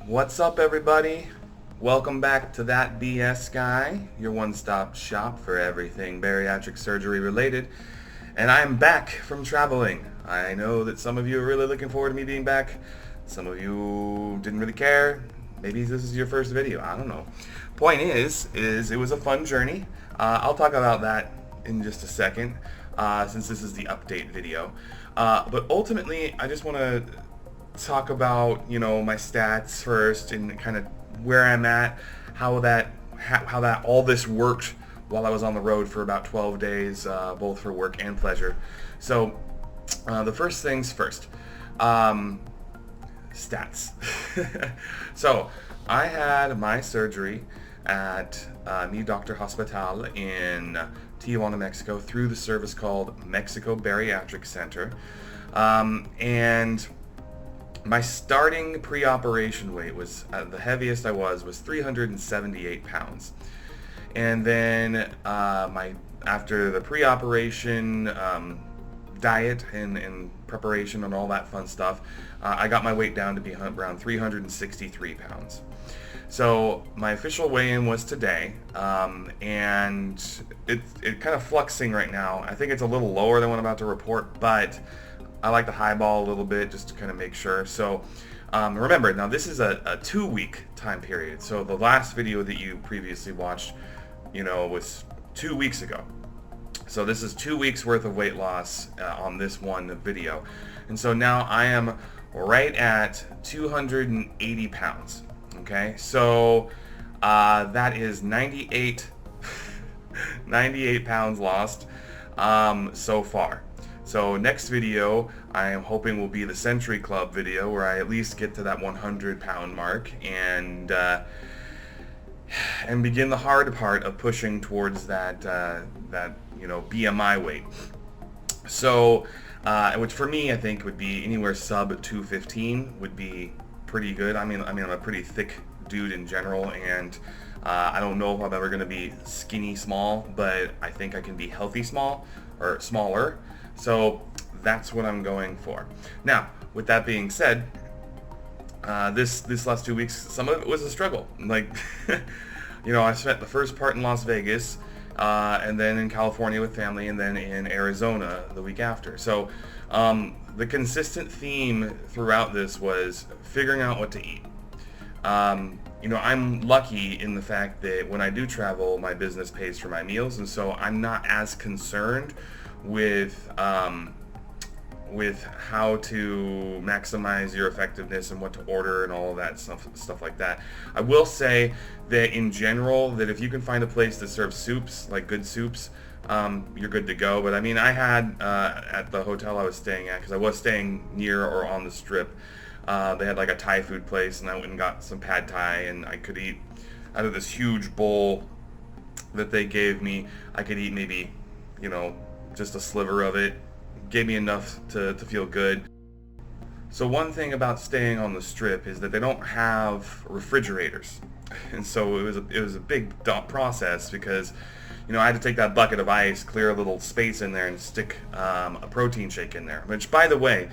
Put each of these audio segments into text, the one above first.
What's up, everybody? Welcome back to That BS Guy, your one-stop shop for everything bariatric surgery related. And I'm back from traveling. I know that some of you are really looking forward to me being back. Some of you didn't really care. Maybe this is your first video. I don't know. Point is it was a fun journey. I'll talk about that in just a second, since this is the update video. But ultimately, I just want to talk about, my stats first and kind of where I'm at, how that all this worked while I was on the road for about 12 days, both for work and pleasure. So the first things first, stats. So I had my surgery at Mi Doctor Hospital in Tijuana, Mexico, through the service called Mexico Bariatric Center, and my starting pre-operation weight was, the heaviest I was 378 pounds. And then after the pre-operation diet and preparation and all that fun stuff, I got my weight down to be around 363 pounds. So my official weigh-in was today, and it's kind of fluxing right now. I think it's a little lower than what I'm about to report, but I like to highball a little bit just to kind of make sure. So remember, now this is a 2-week time period. So the last video that you previously watched, was 2 weeks ago. So this is 2 weeks worth of weight loss on this one video. And so now I am right at 280 pounds. Okay, so that is 98 pounds lost so far. So next video, I am hoping will be the Century Club video, where I at least get to that 100-pound mark and begin the hard part of pushing towards that BMI weight. So, which for me, I think would be anywhere sub 215 would be pretty good. I mean, I'm a pretty thick dude in general, and I don't know if I'm ever going to be skinny small, but I think I can be healthy small or smaller. So that's what I'm going for. Now, with that being said, this last 2 weeks, some of it was a struggle. Like, I spent the first part in Las Vegas, and then in California with family, and then in Arizona the week after. So the consistent theme throughout this was figuring out what to eat. I'm lucky in the fact that when I do travel, my business pays for my meals, and so I'm not as concerned with how to maximize your effectiveness and what to order and all of that stuff like that. I will say that in general, that if you can find a place that serves soups, like good soups, you're good to go. But I mean, I had at the hotel I was staying at, because I was staying near or on the strip, they had like a Thai food place, and I went and got some pad Thai, and I could eat out of this huge bowl that they gave me. I could eat maybe, just a sliver of it. Gave me enough to feel good. So one thing about staying on the strip is that they don't have refrigerators, and so it was a big process, because I had to take that bucket of ice, clear a little space in there, and stick a protein shake in there. Which, by the way,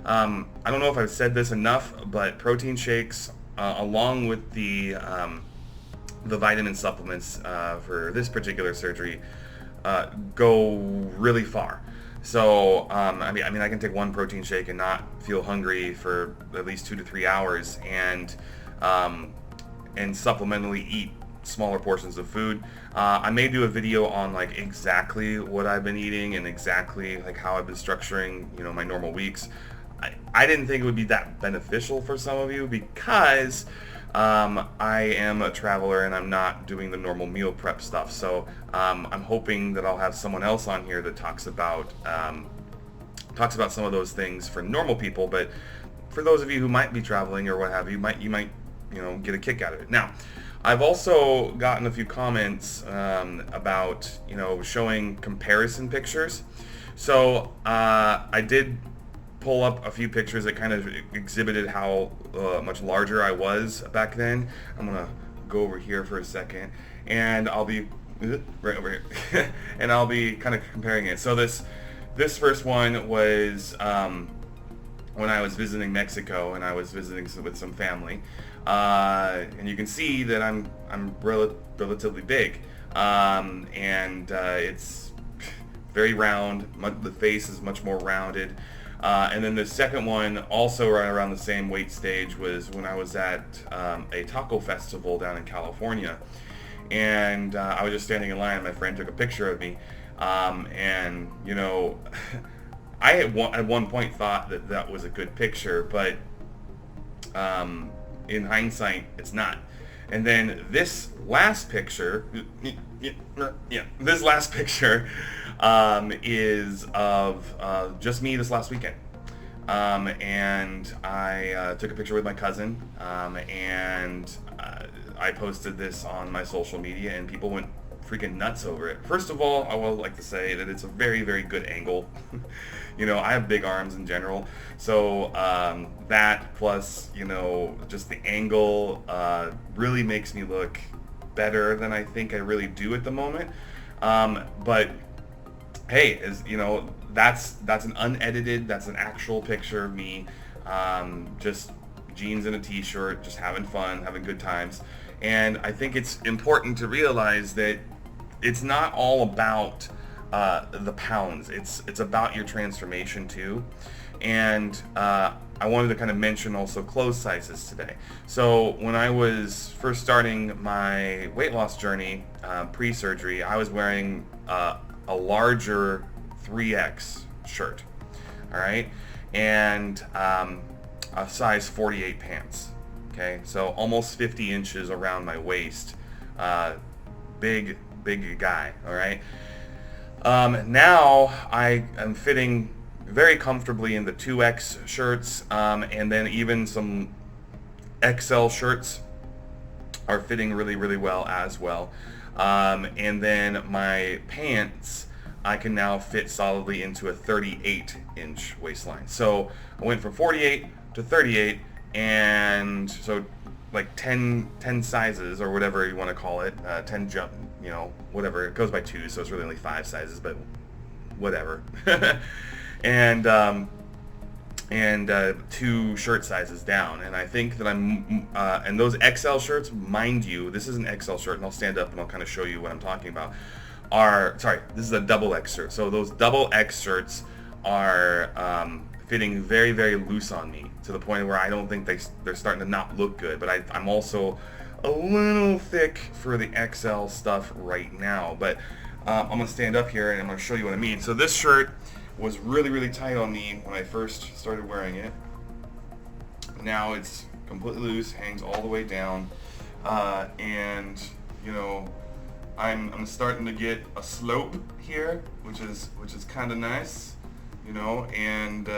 I don't know if I've said this enough, but protein shakes, along with the vitamin supplements for this particular surgery, go really far. So I can take one protein shake and not feel hungry for at least 2 to 3 hours, and supplementally eat smaller portions of food. I may do a video on like exactly what I've been eating and exactly like how I've been structuring my normal weeks. I didn't think it would be that beneficial for some of you, because I am a traveler and I'm not doing the normal meal prep stuff. So I'm hoping that I'll have someone else on here that talks about some of those things for normal people. But for those of you who might be traveling or what have you, you might get a kick out of it. Now, I've also gotten a few comments about showing comparison pictures. So I did pull up a few pictures that kind of exhibited how much larger I was back then. I'm gonna go over here for a second, and I'll be right over here, and I'll be kind of comparing it. So this first one was when I was visiting Mexico, and I was visiting with some family, and you can see that I'm relatively big, and it's very round. The face is much more rounded. And then the second one, also right around the same weight stage, was when I was at a taco festival down in California, and I was just standing in line. And my friend took a picture of me, and you know. I at one point thought that that was a good picture, but in hindsight, it's not. And then this last picture, this last picture is of just me this last weekend. And I took a picture with my cousin, and I posted this on my social media, and people went freaking nuts over it. First of all, I would like to say that it's a very, very good angle. You know, I have big arms in general, so that plus, you know, just the angle really makes me look better than I think I really do at the moment. But hey, as you know, that's an unedited, that's an actual picture of me, just jeans and a t-shirt, just having fun, having good times. And I think it's important to realize that it's not all about the pounds. It's about your transformation too. And I wanted to kind of mention also clothes sizes today. So when I was first starting my weight loss journey pre-surgery, I was wearing a larger 3X shirt, all right, and a size 48 pants. Okay, so almost 50 inches around my waist. Big guy, all right. Now I am fitting very comfortably in the 2X shirts, and then even some XL shirts are fitting really, really well as well. And then my pants, I can now fit solidly into a 38-inch waistline. So I went from 48 to 38, and so like 10 sizes, or whatever you want to call it, 10 jump, you know, whatever. It goes by 2, so it's really only 5 sizes, but whatever. and 2 shirt sizes down. And I think that I'm, and those XL shirts, mind you, this is an XL shirt, and I'll stand up and I'll kind of show you what I'm talking about. Sorry, this is a double X shirt. So those double X shirts are fitting very, very loose on me, to the point where I don't think they're starting to not look good. But I'm also a little thick for the XL stuff right now. But I'm going to stand up here and I'm going to show you what I mean. So this shirt was really, really tight on me when I first started wearing it. Now it's completely loose, hangs all the way down, and you know, I'm starting to get a slope here, which is kind of nice, you know, and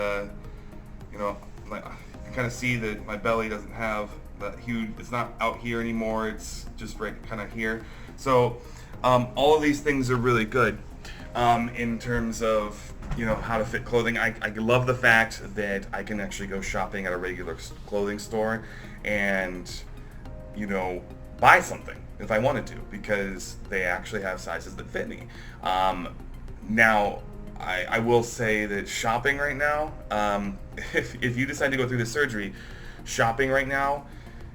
you know, you can kind of see that my belly doesn't have that huge. It's not out here anymore. It's just right kind of here. So all of these things are really good in terms of, you know, how to fit clothing. I love the fact that I can actually go shopping at a regular clothing store and, you know, buy something if I wanted to, because they actually have sizes that fit me. Now, I will say that shopping right now, if you decide to go through the surgery, shopping right now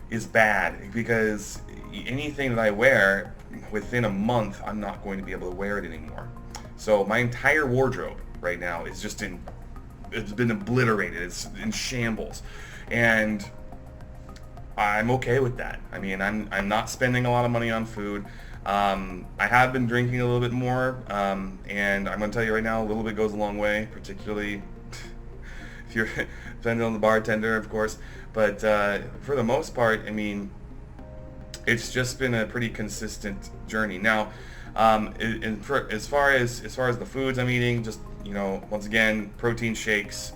is bad, because anything that I wear, within a month, I'm not going to be able to wear it anymore. So my entire wardrobe right now is just it's been obliterated. It's in shambles. And I'm okay with that. I mean, I'm not spending a lot of money on food. I have been drinking a little bit more, and I'm going to tell you right now, a little bit goes a long way, particularly if you're depending on the bartender, of course. But for the most part, I mean, it's just been a pretty consistent journey. Now, as far as the foods I'm eating, just, you know, once again, protein shakes,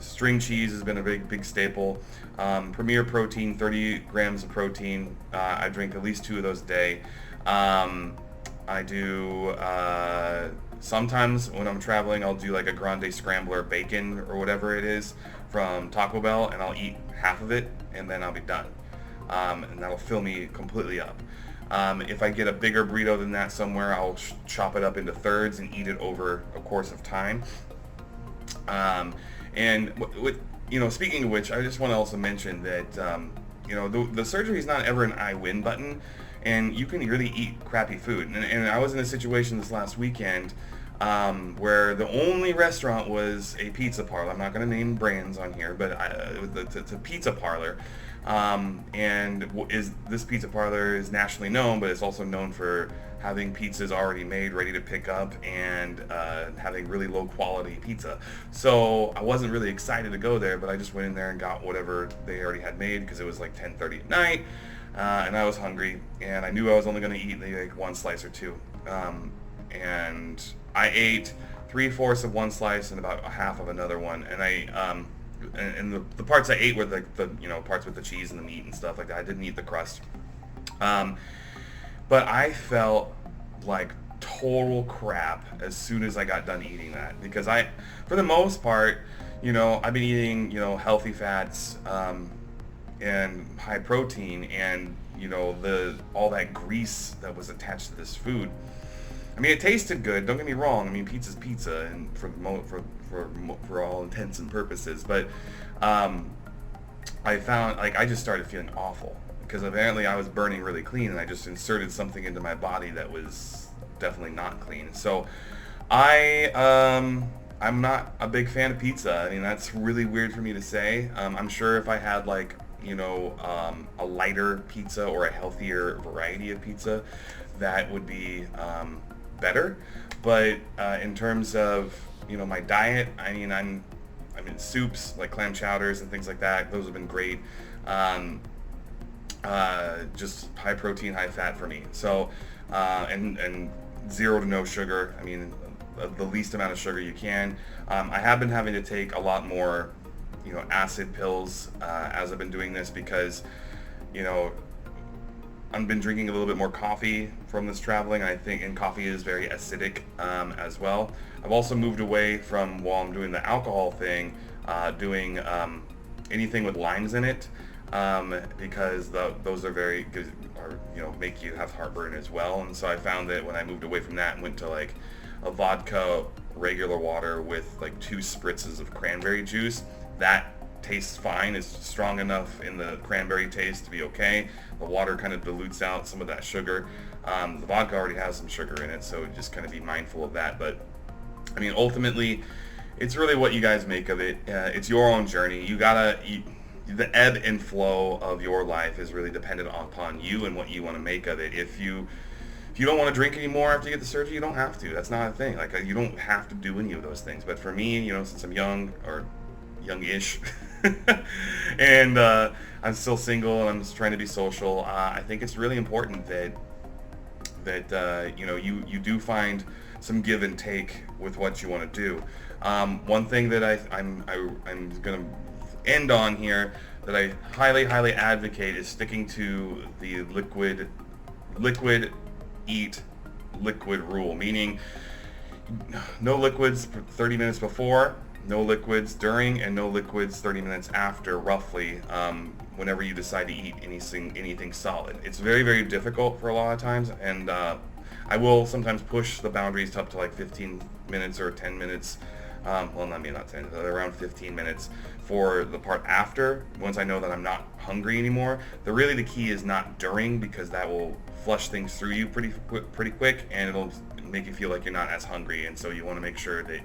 string cheese has been a big staple. Premier Protein, 30 grams of protein. I drink at least 2 of those a day. I do sometimes when I'm traveling, I'll do like a grande scrambler bacon or whatever it is from Taco Bell, and I'll eat half of it and then I'll be done. And that'll fill me completely up. If I get a bigger burrito than that somewhere, I'll chop it up into thirds and eat it over a course of time. And speaking of which, I just want to also mention that the surgery is not ever an I win button, and you can really eat crappy food. And I was in a situation this last weekend where the only restaurant was a pizza parlor. I'm not going to name brands on here, but it's a pizza parlor. This pizza parlor is nationally known, but it's also known for having pizzas already made, ready to pick up, and having really low quality pizza. So I wasn't really excited to go there, but I just went in there and got whatever they already had made because it was like 10:30 at night, and I was hungry, and I knew I was only going to eat maybe like one slice or two. And I ate 3/4 of one slice and about a half of another one, and the parts I ate were the parts with the cheese and the meat and stuff like that. I didn't eat the crust. But I felt like total crap as soon as I got done eating that, because for the most part, I've been eating, healthy fats, and high protein, and all that grease that was attached to this food. I mean, it tasted good. Don't get me wrong. I mean, pizza's pizza, and for all intents and purposes. But I found I just started feeling awful because apparently I was burning really clean, and I just inserted something into my body that was definitely not clean. So I'm not a big fan of pizza. I mean, that's really weird for me to say. I'm sure if I had a lighter pizza or a healthier variety of pizza, that would be better. But in terms of my diet, I mean, I'm in soups like clam chowders and things like that. Those have been great. Just high protein, high fat for me. So and 0 to no sugar. I mean, the least amount of sugar you can. I have been having to take a lot more acid pills as I've been doing this, because I've been drinking a little bit more coffee from this traveling, and coffee is very acidic as well. I've also moved away from, while I'm doing the alcohol thing, doing anything with limes in it, because those are very good, make you have heartburn as well. And so I found that when I moved away from that and went to like a vodka regular water with like 2 spritzes of cranberry juice, that tastes fine. It's strong enough in the cranberry taste to be okay. The water kind of dilutes out some of that sugar. The vodka already has some sugar in it, so just kind of be mindful of that. But I mean, ultimately, it's really what you guys make of it. It's your own journey. The ebb and flow of your life is really dependent upon you and what you want to make of it. If you don't want to drink anymore after you get the surgery, you don't have to. That's not a thing. You don't have to do any of those things. But for me, since I'm young, or youngish, and I'm still single and I'm just trying to be social, I think it's really important that you do find some give and take with what you want to do. One thing that I'm going to end on here that I highly advocate is sticking to the liquid eat liquid rule, meaning no liquids 30 minutes before, no liquids during, and no liquids 30 minutes after, roughly, whenever you decide to eat anything solid. It's very, very difficult for a lot of times, and I will sometimes push the boundaries up to like 15 minutes or 10 minutes, not 10, around 15 minutes for the part after, once I know that I'm not hungry anymore. The key is not during, because that will flush things through you pretty quick, and it'll make you feel like you're not as hungry. And so you want to make sure that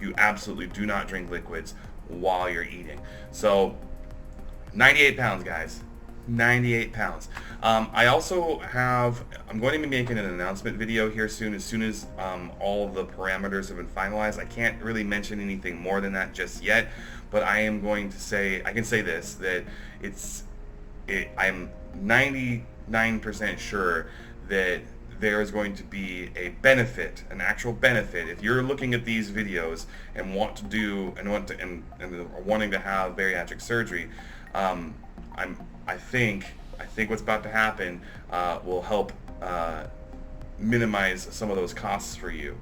you absolutely do not drink liquids while you're eating. So 98 pounds, guys. 98 pounds. I'm going to be making an announcement video here soon, as all of the parameters have been finalized. I can't really mention anything more than that just yet, but I can say this, that I'm 99% sure that there is going to be a benefit, an actual benefit. If you're looking at these videos and want to do and are wanting to have bariatric surgery, I think what's about to happen will help minimize some of those costs for you.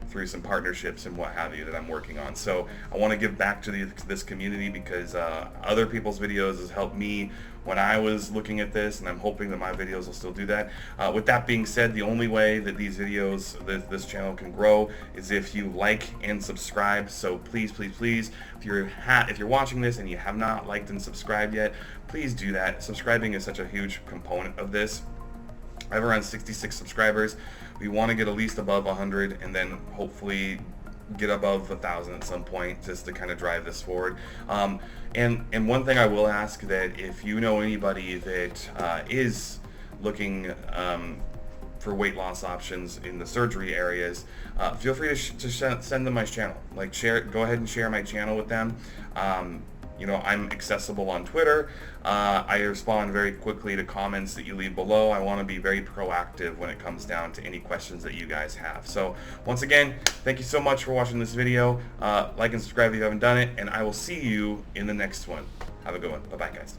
through some partnerships and what have you that I'm working on. So I want to give back to this community because other people's videos has helped me when I was looking at this, and I'm hoping that my videos will still do that. With that being said, the only way that these videos, this channel can grow is if you like and subscribe. So please, please, please, if you're watching this and you have not liked and subscribed yet, please do that. Subscribing is such a huge component of this. I have around 66 subscribers. We want to get at least above 100 and then hopefully get above 1,000 at some point just to kind of drive this forward. And one thing I will ask, that if you know anybody that is looking for weight loss options in the surgery areas, feel free to send them my channel. Like, go ahead and share my channel with them. You know, I'm accessible on Twitter. I respond very quickly to comments that you leave below. I want to be very proactive when it comes down to any questions that you guys have. So once again, thank you so much for watching this video. Like and subscribe if you haven't done it, and I will see you in the next one. Have a good one. Bye-bye, guys.